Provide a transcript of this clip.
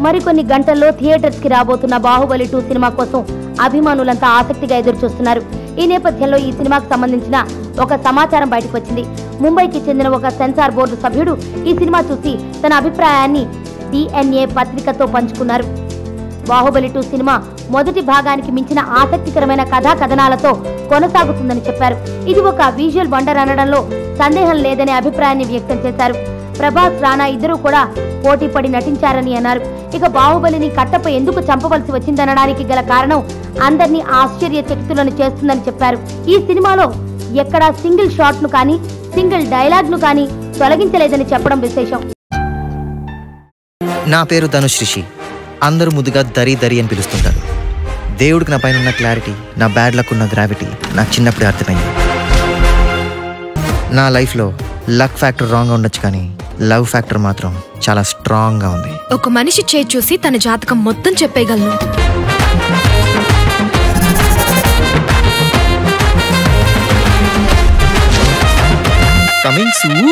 మరికొన్ని గంటల్లో థియేటర్స్ కి రాబోతున్న బాహుబలి 2 సినిమా కోసం అభిమానులంతా ఆసక్తిగా ఎదురుచూస్తున్నారు. ఈ నేపథ్యంలో ఈ సినిమాకు సంబంధించిన ఒక సమాచారం బయటకు వచ్చింది. ముంబైకి చెందిన ఒక సెన్సార్ బోర్డు సభ్యుడు ఈ సినిమా చూసి తన అభిప్రాయాన్ని DNA పత్రికతో పంచుకున్నారు. బాహుబలి 2 సినిమా మొదటి భాగానికి మించిన ఆసక్తికరమైన కథా కథనాలతో కొనసాగుతుందని చెప్పారు. ఇది ఒక విజువల్ వండర్ అనడంలో సందేహం లేదనే అభిప్రాయాన్ని వ్యక్తం చేశారు. ప్రభాస్, రానా ఇద్దరూ కూడా పోటీ పడి నటించారని అన్నారు. ఇక బాహుబలిని కట్టపై ఎందుకు చంపవలసి వచ్చిందనడానికి గల కారణం అందరినీ ఆశ్చర్యచకితులను చేస్తుందని చెప్పారు. ఈ సినిమాలో ఎక్కడా సింగిల్ షాట్ ను కానీ సింగిల్ డైలాగ్ ను కానీ తొలగించలేదని చెప్పడం విశేషం. నా పేరు ధనుష్ రిషి. అందరూ ముద్దుగా దరి దరి అని పిలుస్తుంటారు. దేవుడికి నా పైన ఉన్న క్లారిటీ, నా బ్యాడ్ లక్ ఉన్న గ్రావిటీ నాకు చిన్నప్పుడే అర్థమైంది. నా లైఫ్లో లక్ ఫ్యాక్టర్ రాంగ్గా ఉండొచ్చు, కానీ లవ్ ఫ్యాక్టర్ మాత్రం చాలా స్ట్రాంగ్గా ఉంది. ఒక మనిషి చేయి చూసి తన జాతకం మొత్తం చెప్పేయగలను. Coming soon.